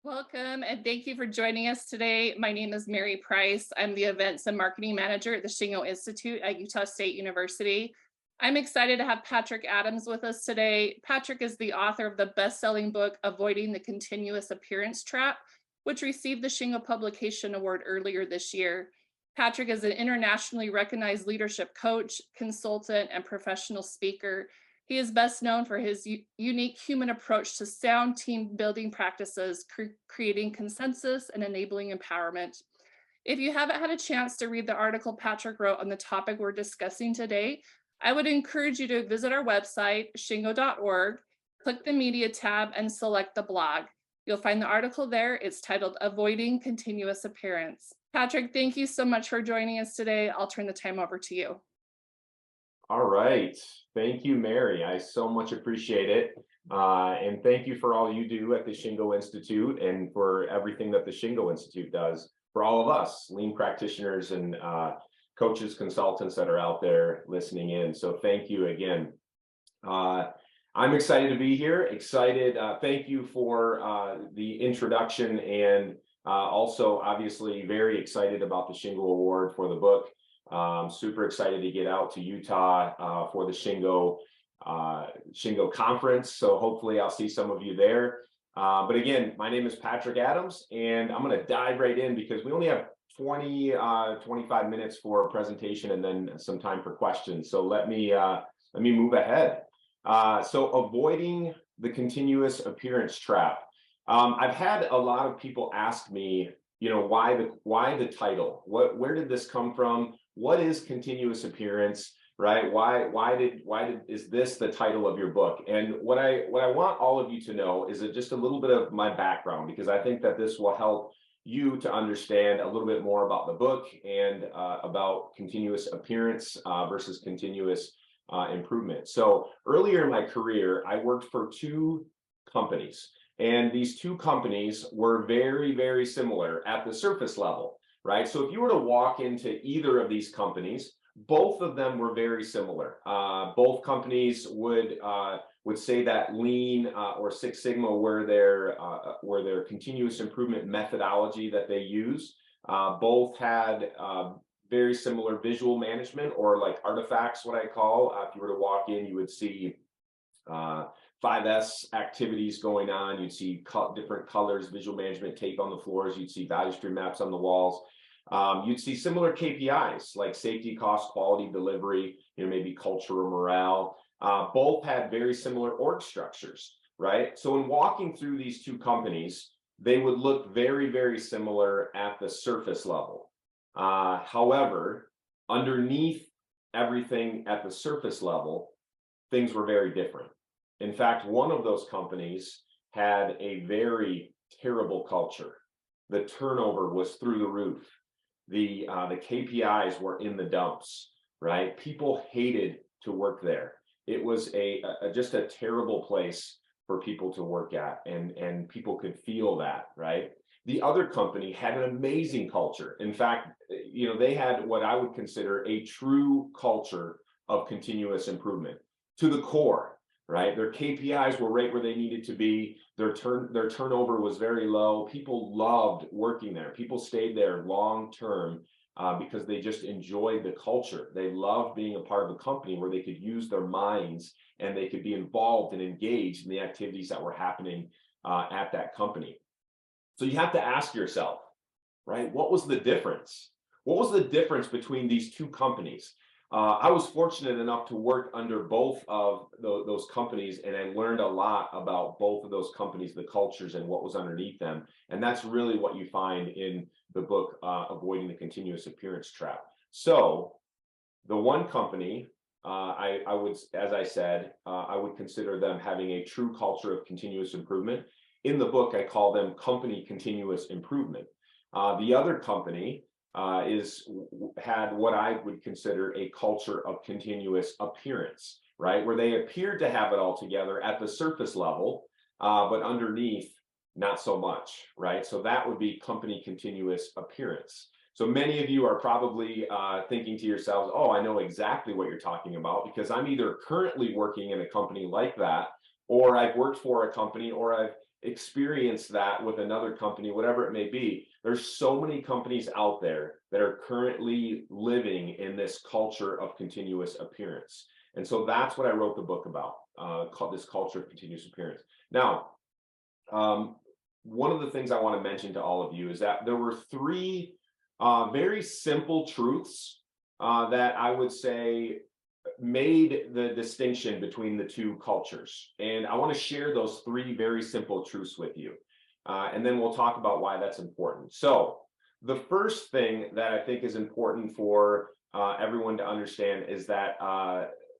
Welcome and thank you for joining us today. My name is Mary Price. I'm the Events and Marketing Manager at the Shingo Institute at Utah State University. I'm excited to have Patrick Adams with us today. Patrick is the author of the best-selling book, Avoiding the Continuous Appearance Trap, which received the Shingo Publication Award earlier this year. Patrick is an internationally recognized leadership coach, consultant, and professional speaker. He is best known for his unique human approach to sound team building practices, creating consensus and enabling empowerment. If you haven't had a chance to read the article Patrick wrote on the topic we're discussing today, I would encourage you to visit our website, shingo.org, click the media tab and select the blog. You'll find the article there. It's titled Avoiding Continuous Appearance. Patrick, thank you so much for joining us today. I'll turn the time over to you. All right. Thank you, Mary. I so much appreciate it. And thank you for all you do at the Shingo Institute and for everything that the Shingo Institute does for all of us, lean practitioners and coaches, consultants that are out there listening in. So thank you again. I'm excited to be here. Excited. Thank you for the introduction and also obviously very excited about the Shingo Award for the book. Super excited to get out to Utah for the Shingo conference. So hopefully I'll see some of you there. But again, my name is Patrick Adams, and I'm going to dive right in because we only have 25 minutes for a presentation and then some time for questions. So let me move ahead. So avoiding the continuous appearance trap. I've had a lot of people ask me, why the title? Where did this come from? What is continuous appearance, right? Is this the title of your book? And what I want all of you to know is just a little bit of my background, because I think that this will help you to understand a little bit more about the book and about continuous appearance versus continuous improvement. So earlier in my career, I worked for two companies. And these two companies were very, very similar at the surface level, right? So if you were to walk into either of these companies, both of them were very similar. Both companies would say that Lean or Six Sigma were their continuous improvement methodology that they use. Both had very similar visual management, or like artifacts, what I call. If you were to walk in, you would see 5S activities going on. You'd see different colors, visual management tape on the floors. You'd see value stream maps on the walls. You'd see similar KPIs like safety, cost, quality, delivery, maybe culture or morale. Both had very similar org structures, right? So in walking through these two companies, they would look very, very similar at the surface level. However, underneath everything at the surface level, things were very different. In fact, one of those companies had a very terrible culture. The turnover was through the roof. The KPIs were in the dumps, right? People hated to work there. It was just a terrible place for people to work at, and people could feel that, right? The other company had an amazing culture. In fact, they had what I would consider a true culture of continuous improvement to the core. Right, their KPIs were right where they needed to be. Their turnover was very low. People loved working there. People stayed there long term because they just enjoyed the culture. They loved being a part of a company where they could use their minds and they could be involved and engaged in the activities that were happening at that company. So you have to ask yourself, right? What was the difference? What was the difference between these two companies? I was fortunate enough to work under both of those companies, and I learned a lot about both of those companies, the cultures and what was underneath them. And that's really what you find in the book, Avoiding the Continuous Appearance Trap. So the one company, I would, as I said, I would consider them having a true culture of continuous improvement. In the book, I call them company continuous improvement. The other company had what I would consider a culture of continuous appearance, right? Where they appeared to have it all together at the surface level, but underneath, not so much, right? So that would be company continuous appearance. So many of you are probably thinking to yourselves, oh, I know exactly what you're talking about, because I'm either currently working in a company like that, or I've worked for a company, or I've experience that with another company, whatever it may be. There's so many companies out there that are currently living in this culture of continuous appearance. And so that's what I wrote the book about, called this culture of continuous appearance. Now, one of the things I want to mention to all of you is that there were three very simple truths that I would say made the distinction between the two cultures. And I want to share those three very simple truths with you. And then we'll talk about why that's important. So the first thing that I think is important for everyone to understand is that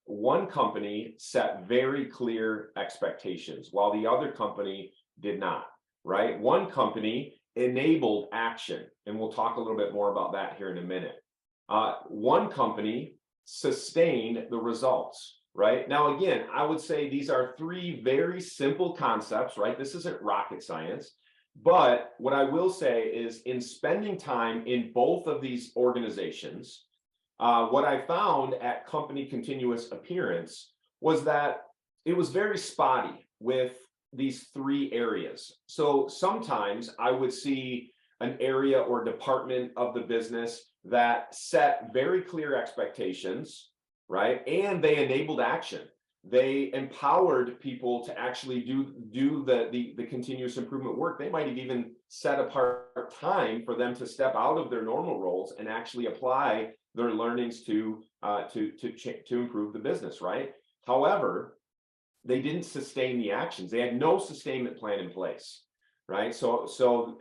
one company set very clear expectations while the other company did not, right? One company enabled action, and we'll talk a little bit more about that here in a minute. One company sustained the results, right? Now, again, I would say these are three very simple concepts, right? This isn't rocket science, but what I will say is in spending time in both of these organizations, what I found at Company Continuous Appearance was that it was very spotty with these three areas. So sometimes I would see an area or department of the business that set very clear expectations, right? And they enabled action. They empowered people to actually do the continuous improvement work. They might have even set apart time for them to step out of their normal roles and actually apply their learnings to improve the business, right? However, they didn't sustain the actions. They had no sustainment plan in place, right? So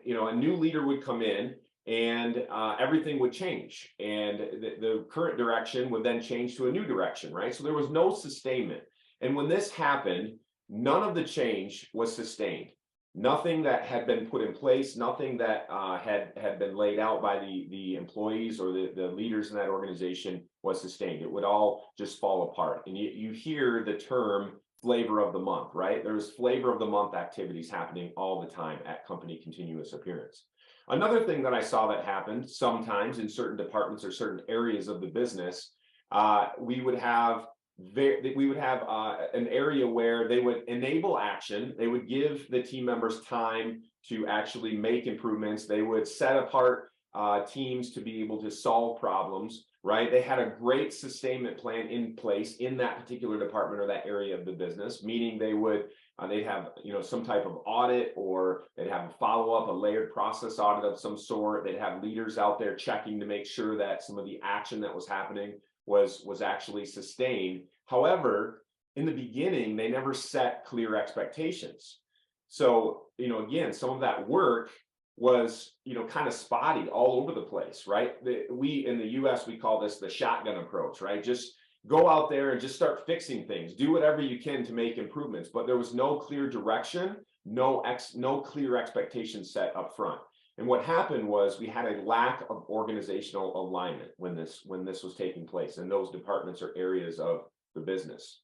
a new leader would come in and everything would change, and the current direction would then change to a new direction, right? So there was no sustainment. And when this happened, none of the change was sustained. Nothing that had been put in place, nothing that had been laid out by the employees or the leaders in that organization was sustained. It would all just fall apart. And you hear the term flavor of the month, right? There's flavor of the month activities happening all the time at Company Continuous Appearance. Another thing that I saw that happened sometimes in certain departments or certain areas of the business, we would have an area where they would enable action. They would give the team members time to actually make improvements. They would set apart teams to be able to solve problems, right? They had a great sustainment plan in place in that particular department or that area of the business, meaning they'd have some type of audit, or they'd have a follow-up, a layered process audit of some sort. They'd have leaders out there checking to make sure that some of the action that was happening was actually sustained. However, in the beginning, they never set clear expectations. So, again, some of that work was, kind of spotty all over the place, right? We in the US, we call this the shotgun approach, right? Just go out there and just start fixing things. Do whatever you can to make improvements, but there was no clear direction, no clear expectations set up front. And what happened was we had a lack of organizational alignment when this was taking place in those departments or areas of the business.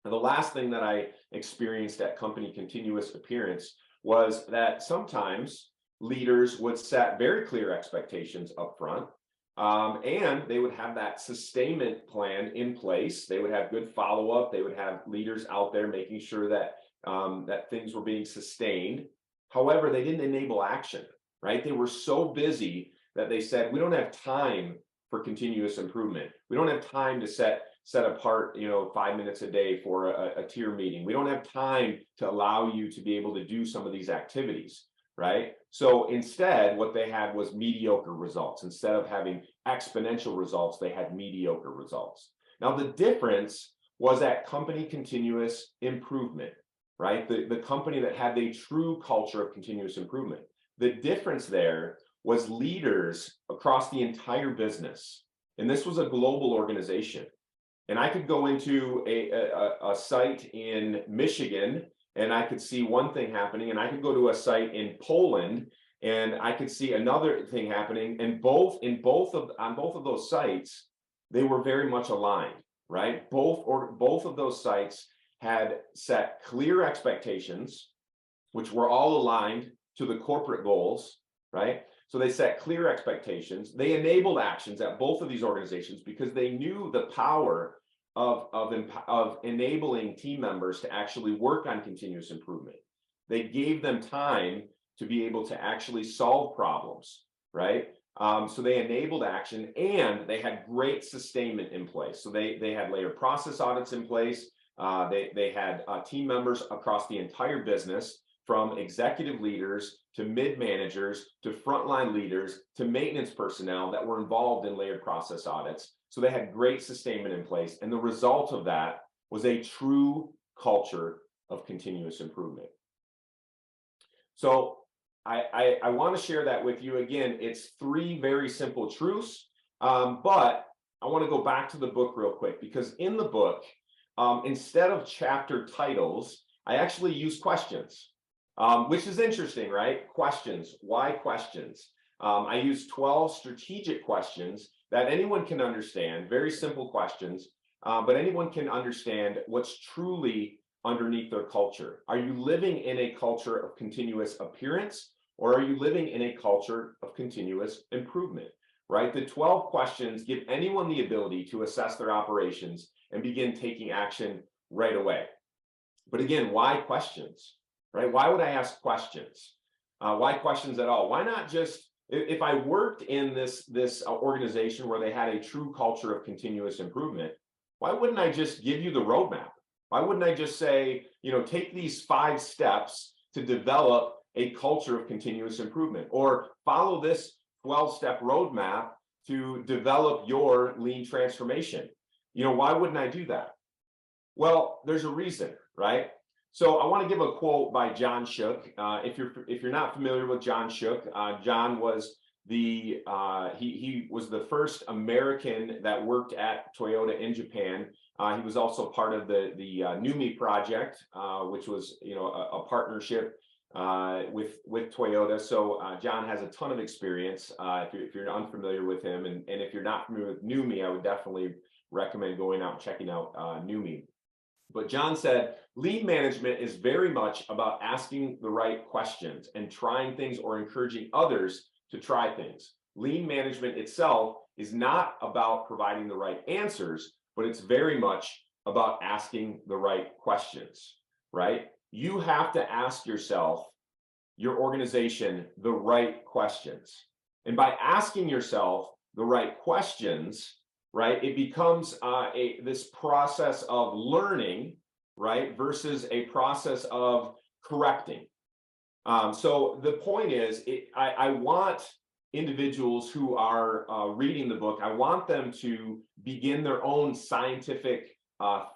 And the last thing that I experienced at Company Continuous Appearance was that sometimes leaders would set very clear expectations up front, and they would have that sustainment plan in place. They would have good follow-up. They would have leaders out there making sure that that things were being sustained. However, they didn't enable action, right? They were so busy that they said, we don't have time for continuous improvement. We don't have time to set apart 5 minutes a day for a tier meeting. We don't have time to allow you to be able to do some of these activities, right? So instead, what they had was mediocre results. Instead of having exponential results, they had mediocre results. Now, the difference was at Company Continuous Improvement, right? The company that had a true culture of continuous improvement. The difference there was leaders across the entire business. And this was a global organization. And I could go into a site in Michigan and I could see one thing happening, and I could go to a site in Poland and I could see another thing happening. And on both of those sites, they were very much aligned, right? Both of those sites had set clear expectations, which were all aligned to the corporate goals, right? So they set clear expectations. They enabled actions at both of these organizations because they knew the power of enabling team members to actually work on continuous improvement. They gave them time to be able to actually solve problems, right? So they enabled action, and they had great sustainment in place. So they had layered process audits in place. They had team members across the entire business, from executive leaders to mid-managers to frontline leaders to maintenance personnel that were involved in layered process audits. So they had great sustainment in place. And the result of that was a true culture of continuous improvement. So I want to share that with you. Again, it's 3 very simple truths, but I want to go back to the book real quick, because in the book, instead of chapter titles, I actually use questions, which is interesting, right? Questions. Why questions? I use 12 strategic questions that anyone can understand, very simple questions, but anyone can understand what's truly underneath their culture. Are you living in a culture of continuous appearance, or are you living in a culture of continuous improvement, right? The 12 questions give anyone the ability to assess their operations and begin taking action right away. But again, why questions, right? Why would I ask questions? Why questions at all? Why not just, if I worked in this organization where they had a true culture of continuous improvement, why wouldn't I just give you the roadmap? Why wouldn't I just say, take these 5 steps to develop a culture of continuous improvement, or follow this 12-step roadmap to develop your lean transformation? Why wouldn't I do that? Well, there's a reason, right? So I want to give a quote by John Shook. If you're not familiar with John Shook, John was he was the first American that worked at Toyota in Japan. He was also part of the NUMMI project, which was a partnership with Toyota. So John has a ton of experience. If you're unfamiliar with him, and if you're not familiar with NUMMI, I would definitely recommend going out and checking out NUMMI. But John said, lean management is very much about asking the right questions and trying things, or encouraging others to try things. Lean management itself is not about providing the right answers, but it's very much about asking the right questions, right? You have to ask yourself, your organization, the right questions. And by asking yourself the right questions, right, it becomes this process of learning, right, versus a process of correcting. So the point is, I want individuals who are reading the book, I want them to begin their own scientific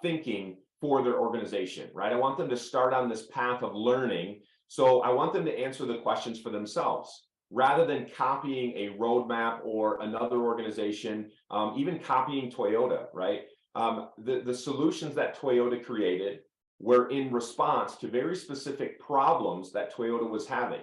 thinking for their organization, right? I want them to start on this path of learning. So I want them to answer the questions for themselves, rather than copying a roadmap or another organization, even copying Toyota, right? The solutions that Toyota created were in response to very specific problems that Toyota was having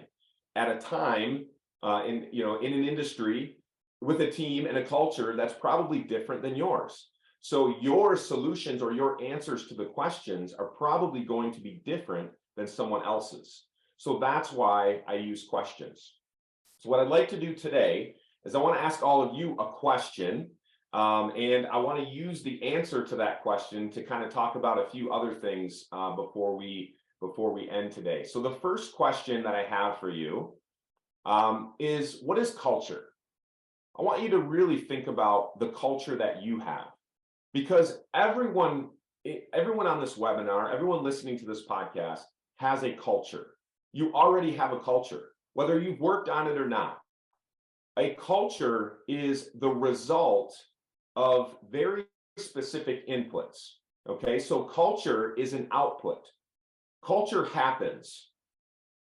at a time in an industry with a team and a culture that's probably different than yours. So your solutions or your answers to the questions are probably going to be different than someone else's. So that's why I use questions. So what I'd like to do today is I want to ask all of you a question, and I want to use the answer to that question to kind of talk about a few other things before we end today. So the first question that I have for you is, what is culture? I want you to really think about the culture that you have, because everyone on this webinar, everyone listening to this podcast has a culture. You already have a culture, whether you've worked on it or not. A culture is the result of very specific inputs. Okay, so culture is an output. Culture happens.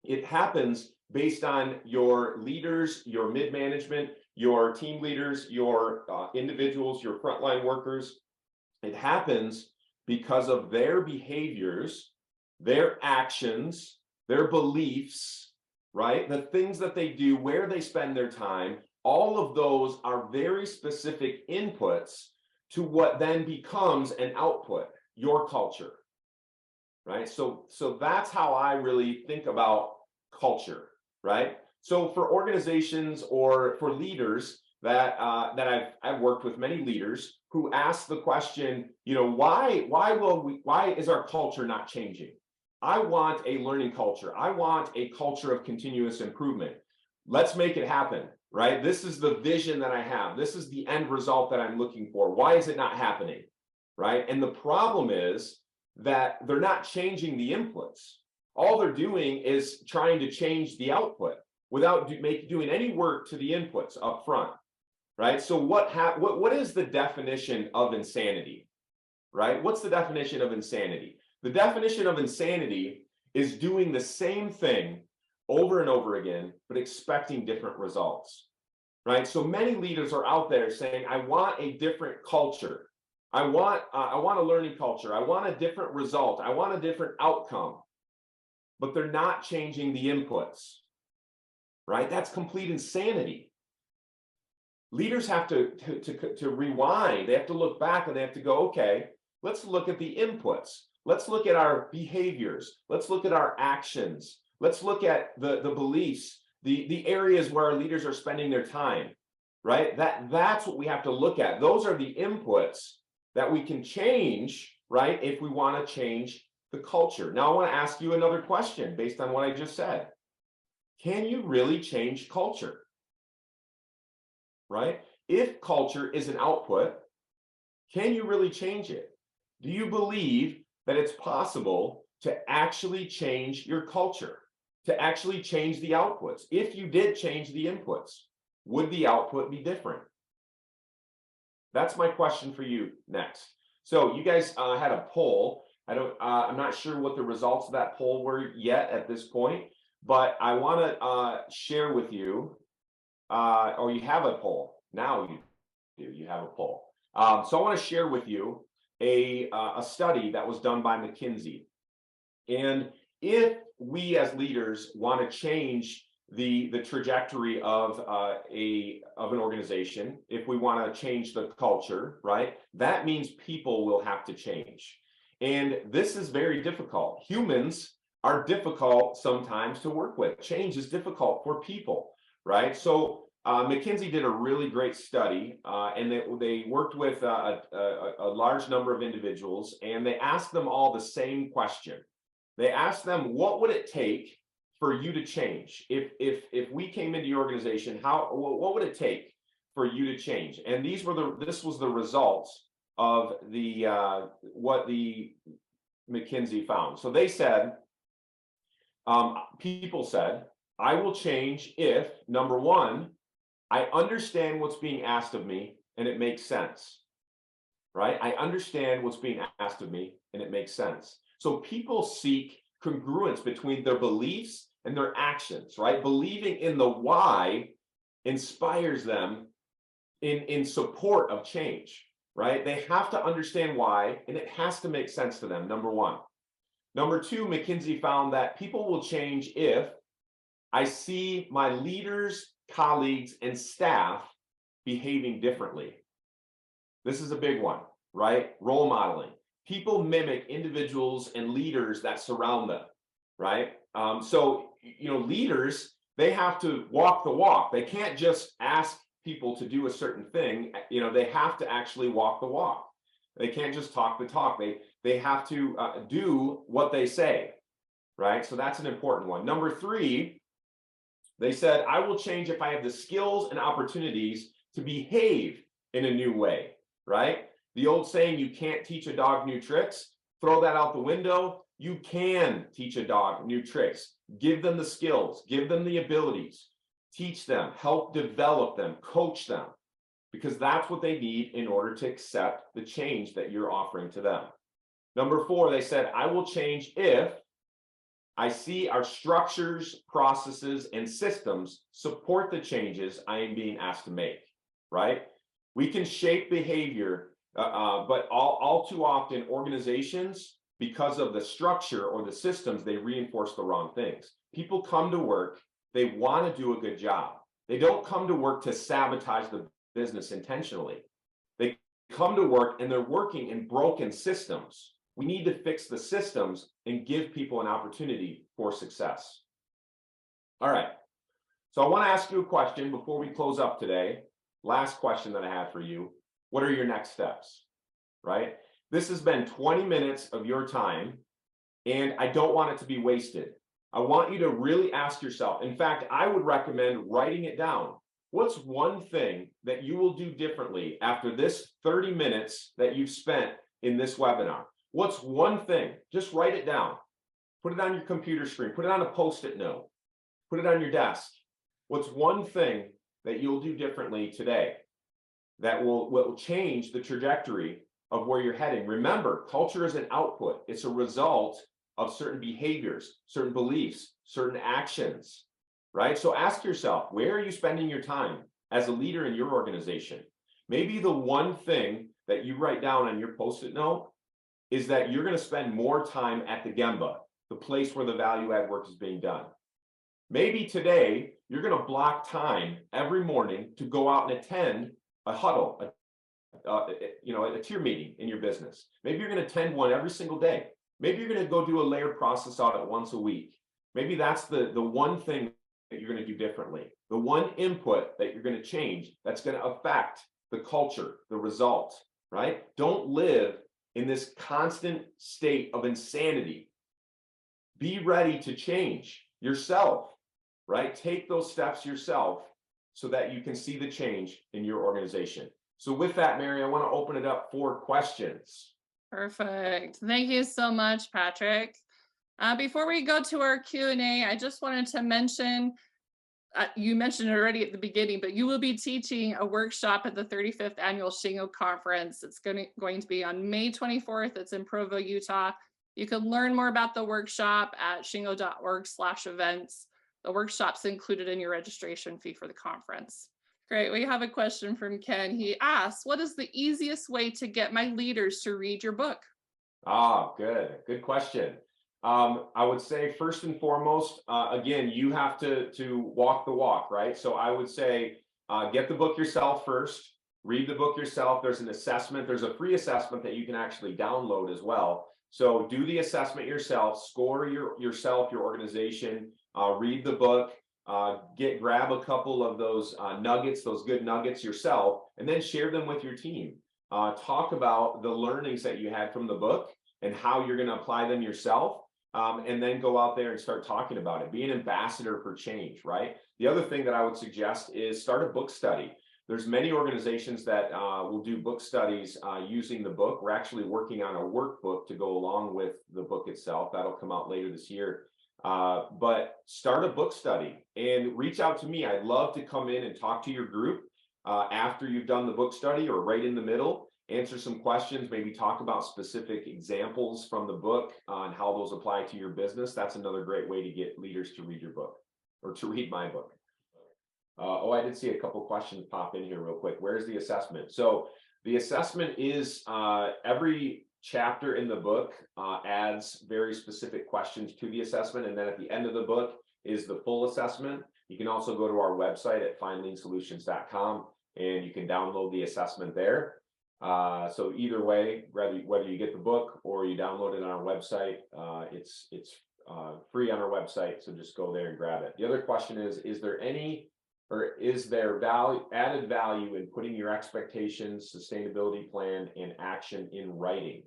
It happens based on your leaders, your mid-management, your team leaders, your individuals, your frontline workers. It happens because of their behaviors, their actions, their beliefs, right? The things that they do, where they spend their time, all of those are very specific inputs to what then becomes an output, your culture, right? So that's how I really think about culture, right? So for organizations or for leaders that I've worked with, many leaders who ask the question, why is our culture not changing? I want a learning culture. I want a culture of continuous improvement. Let's make it happen, right? This is the vision that I have. This is the end result that I'm looking for. Why is it not happening, right? And the problem is that they're not changing the inputs. All they're doing is trying to change the output without doing any work to the inputs up front, right? So what is the definition of insanity, right? What's the definition of insanity? The definition of insanity is doing the same thing over and over again, but expecting different results, right? So many leaders are out there saying, I want a different culture. I want a learning culture. I want a different result. I want a different outcome, but they're not changing the inputs, right? That's complete insanity. Leaders have to rewind. They have to look back and they have to go, okay, let's look at the inputs. Let's look at our behaviors. Let's look at our actions. Let's look at the beliefs, the areas where our leaders are spending their time, right? That's what we have to look at. Those are the inputs that we can change, right? If we want to change the culture. Now, I want to ask you another question based on what I just said. Can you really change culture, right? If culture is an output, can you really change it? Do you believe that it's possible to actually change your culture, to actually change the outputs? If you did change the inputs, would the output be different? That's my question for you next. So you guys had a poll. I'm not sure what the results of that poll were yet at this point, but I want to share with you, or you have a poll. Now you have a poll. So I want to share with you a study that was done by McKinsey. And if we as leaders want to change the trajectory of an organization, if we want to change the culture, right, that means people will have to change. And this is very difficult. Humans are difficult sometimes to work with. Change is difficult for people, right? So McKinsey did a really great study, and they worked with a large number of individuals, and they asked them all the same question. They asked them, what would it take for you to change? If we came into your organization, what would it take for you to change? And this was the results of what the McKinsey found. So they said, people said, I will change if, number one, I understand what's being asked of me and it makes sense, right? I understand what's being asked of me and it makes sense. So people seek congruence between their beliefs and their actions, right? Believing in the why inspires them in support of change, right? They have to understand why, and it has to make sense to them, number one. Number two, McKinsey found that people will change if I see my leaders, colleagues, and staff behaving differently. This is a big one, right? Role modeling. People mimic individuals and leaders that surround them, right? So, leaders, they have to walk the walk. They can't just ask people to do a certain thing. They have to actually walk the walk. They can't just talk the talk. They have to do what they say, right? So that's an important one. Number three, they said, I will change if I have the skills and opportunities to behave in a new way, right? The old saying, you can't teach a dog new tricks. Throw that out the window. You can teach a dog new tricks. Give them the skills, give them the abilities, teach them, help develop them, coach them, because that's what they need in order to accept the change that you're offering to them. Number four, they said, I will change if I see our structures, processes, and systems support the changes I am being asked to make, right? We can shape behavior, but all too often organizations, because of the structure or the systems, they reinforce the wrong things. People come to work, they want to do a good job. They don't come to work to sabotage the business intentionally. They come to work and they're working in broken systems. We need to fix the systems and give people an opportunity for success. All right. So I want to ask you a question before we close up today. Last question that I have for you. What are your next steps? Right? This has been 20 minutes of your time and I don't want it to be wasted. I want you to really ask yourself. In fact, I would recommend writing it down. What's one thing that you will do differently after this 30 minutes that you've spent in this webinar? What's one thing? Just write it down. Put it on your computer screen. Put it on a Post-it note. Put it on your desk. What's one thing that you'll do differently today that will change the trajectory of where you're heading? Remember, culture is an output. It's a result of certain behaviors, certain beliefs, certain actions, right? So ask yourself, where are you spending your time as a leader in your organization? Maybe the one thing that you write down on your Post-it note is that you're going to spend more time at the Gemba, the place where the value add work is being done. Maybe today you're going to block time every morning to go out and attend a huddle, a tier meeting in your business. Maybe you're going to attend one every single day. Maybe you're going to go do a layered process audit once a week. Maybe that's the one thing that you're going to do differently. The one input that you're going to change that's going to affect the culture, the result, right? Don't live in this constant state of insanity. Be ready to change yourself, right? Take those steps yourself so that you can see the change in your organization. So with that, Mary, I want to open it up for questions. Perfect. Thank you so much, Patrick. Before we go to our Q&A, I just wanted to mention, you mentioned it already at the beginning, but you will be teaching a workshop at the 35th Annual Shingo Conference. It's going to be on May 24th. It's in Provo, Utah. You can learn more about the workshop at shingo.org/events. The workshop's included in your registration fee for the conference. Great. We have a question from Ken. He asks, what is the easiest way to get my leaders to read your book? Good question. I would say first and foremost, again, you have to walk the walk, right? So I would say get the book yourself first, read the book yourself. There's an assessment. There's a free assessment that you can actually download as well. So do the assessment yourself, score yourself, your organization, read the book, grab a couple of those nuggets, those good nuggets yourself, and then share them with your team. Talk about the learnings that you had from the book and how you're going to apply them yourself. And then go out there and start talking about it. Be an ambassador for change, right? The other thing that I would suggest is start a book study. There's many organizations that will do book studies using the book. We're actually working on a workbook to go along with the book itself. That'll come out later this year. But start a book study and reach out to me. I'd love to come in and talk to your group after you've done the book study or right in the middle. Answer some questions, maybe talk about specific examples from the book on how those apply to your business. That's another great way to get leaders to read your book or to read my book. I did see a couple questions pop in here real quick. Where's the assessment? So the assessment is every chapter in the book adds very specific questions to the assessment. And then at the end of the book is the full assessment. You can also go to our website at findleansolutions.com and you can download the assessment there. So either way, whether you get the book or you download it on our website, it's free on our website. So just go there and grab it. The other question is there added value in putting your expectations, sustainability plan, and action in writing?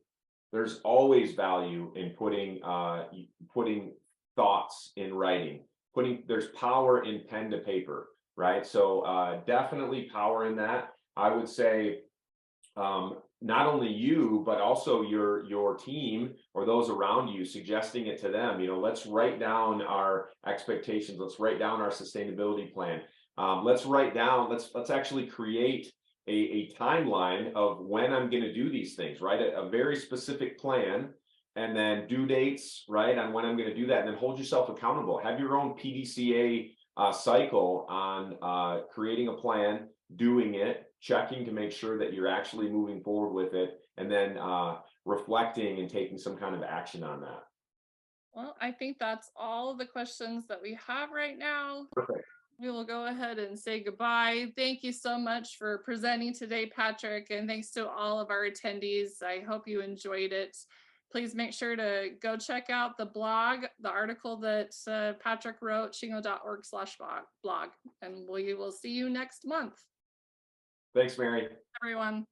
There's always value in putting thoughts in writing. There's power in pen to paper, right? So definitely power in that. I would say not only you, but also your team or those around you, suggesting it to them. Let's write down our expectations. Let's write down our sustainability plan. Let's actually create a timeline of when I'm going to do these things, right? A very specific plan, and then due dates, right, on when I'm going to do that, and then hold yourself accountable. Have your own PDCA cycle on creating a plan, doing it, checking to make sure that you're actually moving forward with it, and then reflecting and taking some kind of action on that. Well, I think that's all of the questions that we have right now. Perfect. We will go ahead and say goodbye. Thank you so much for presenting today, Patrick, and thanks to all of our attendees. I hope you enjoyed it. Please make sure to go check out the blog, the article that Patrick wrote, shingo.org/blog, and we will see you next month. Thanks, Mary. Everyone.